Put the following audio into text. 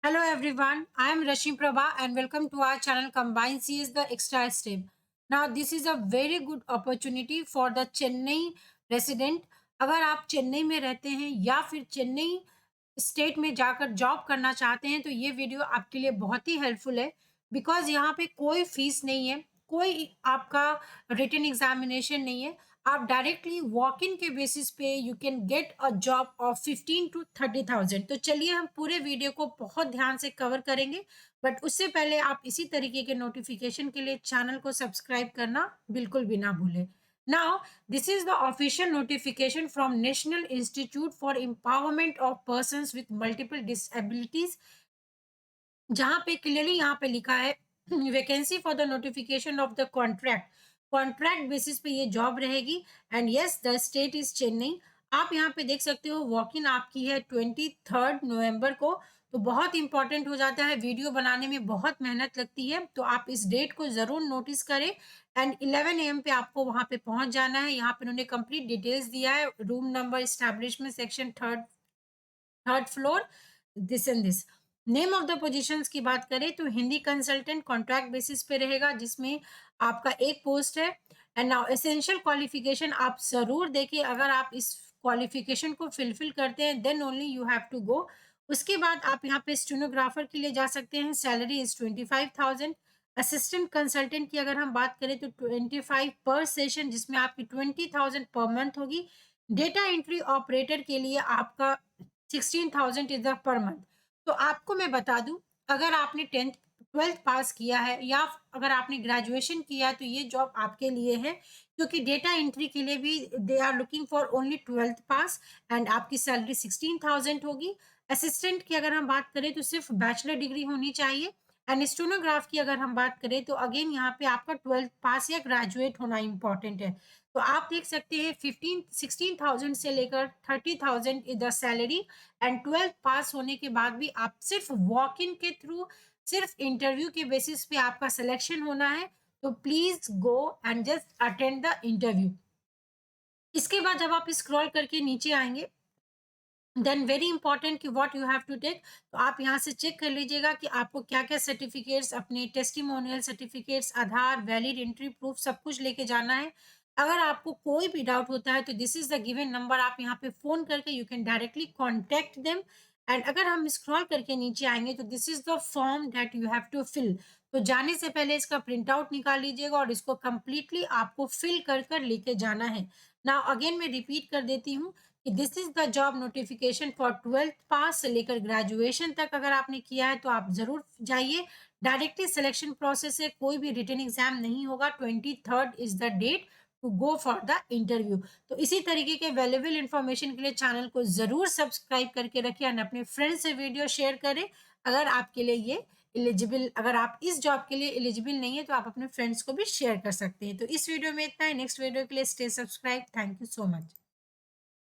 Hello everyone, I am Rashmi Prabha and welcome to our channel Combine CS the Extra Step. Now this is a very good opportunity for the Chennai resident. अगर आप चेन्नई में रहते हैं या फिर Chennai state में जाकर job करना चाहते हैं तो ये वीडियो आपके लिए बहुत ही हेल्पफुल है बिकॉज यहाँ पे कोई फीस नहीं है, कोई आपका रिटन एग्जामिनेशन नहीं है। आप डायरेक्टली वॉक इन के बेसिस पे you can get a job of 15 to 30,000। तो चलिए हम पूरे वीडियो को बहुत ध्यान से कवर करेंगे, बट उससे पहले आप इसी तरीके के नोटिफिकेशन के लिए चैनल को सब्सक्राइब करना बिल्कुल भी ना भूलें। Now this is the official notification from national institute for empowerment of persons with multiple disabilities, जहाँ पे क्लियरली यहाँ पे लिखा है vacancy for the notification of the contract basis पे ये जॉब रहेगी and yes the state is Chennai. आप यहाँ पे देख सकते हो वॉक इन आपकी है 23 नवंबर को। तो बहुत इंपॉर्टेंट हो जाता है, वीडियो बनाने में बहुत मेहनत लगती है, तो आप इस डेट को जरूर नोटिस करें एंड 11 AM पे आपको वहाँ पे पहुंच जाना है। यहाँ पे उन्होंने कंप्लीट डिटेल्स दिया है, room number, establishment section, third floor, this and this. Name of the positions की बात करें तो हिंदी कंसल्टेंट कॉन्ट्रैक्ट बेसिस पे रहेगा, जिसमें आपका एक पोस्ट है। एंड नाउ एसेंशियल क्वालिफिकेशन आप जरूर देखिए, अगर आप इस क्वालिफिकेशन को फिलफिल करते हैं then only you have to go. उसके बाद आप यहाँ पे स्टेनोग्राफर के लिए जा सकते हैं, सैलरी इज 25,000। असिस्टेंट कंसल्टेंट की अगर हम बात करें तो 25 पर सेशन, जिसमें आपकी 20,000 पर मंथ होगी। डेटा एंट्री ऑपरेटर के लिए आपका 16,000 इज द पर मंथ। तो आपको मैं बता दूं, अगर आपने 10th 12th पास किया है या अगर आपने ग्रेजुएशन किया है तो ये जॉब आपके लिए है, क्योंकि डेटा एंट्री के लिए भी they are looking for only 12th pass and आपकी सैलरी 16,000 होगी। असिस्टेंट की अगर हम बात करें तो सिर्फ बैचलर डिग्री होनी चाहिए एंड स्टेनोग्राफ की अगर हम बात करें तो अगेन यहाँ पे आपका 12th पास या ग्रेजुएट होना इंपॉर्टेंट है। तो आप देख सकते हैं 16,000 से लेकर 30,000 is the salary and 12th पास होने के बाद भी आप सिर्फ वॉक इन के थ्रू, सिर्फ इंटरव्यू के बेसिस पे आपका सिलेक्शन होना है। तो please go and just attend the interview. इसके बाद जब आप स्क्रॉल करके नीचे आएंगे देन वेरी इंपॉर्टेंट कि what you have to take, तो आप यहाँ से चेक कर लीजिएगा कि आपको क्या क्या सर्टिफिकेट्स, अपने टेस्टिमोनियल सर्टिफिकेट्स, आधार, वैलिड एंट्री प्रूफ सब कुछ लेके जाना है। अगर आपको कोई भी डाउट होता है तो this is the given number, आप यहाँ पे फोन करके you can directly contact them. And अगर हम स्क्रॉल करके नीचे आएंगे तो this is the form that you have to fill. तो जाने से पहले इसका प्रिंट आउट निकाल लीजिएगा और इसको कंप्लीटली आपको फिल कर कर लेके जाना है। नाउ अगेन मैं रिपीट कर देती हूँ कि this is the job notification for 12th पास से लेकर ग्रेजुएशन तक अगर आपने किया है तो आप जरूर जाइए। डायरेक्टली सिलेक्शन प्रोसेस है, कोई भी रिटन एग्जाम नहीं होगा। 23 is the date to go for the interview. तो इसी तरीके के वैल्यूएबल इंफॉर्मेशन के लिए चैनल को जरूर सब्सक्राइब करके रखिए और अपने फ्रेंड्स से वीडियो शेयर करें। अगर आपके लिए ये एलिजिबल, अगर आप इस जॉब के लिए एलिजिबल नहीं है तो आप अपने फ्रेंड्स को भी शेयर कर सकते हैं। तो इस वीडियो में इतना है, नेक्स्ट वीडियो के लिए stay subscribe. Thank you so much.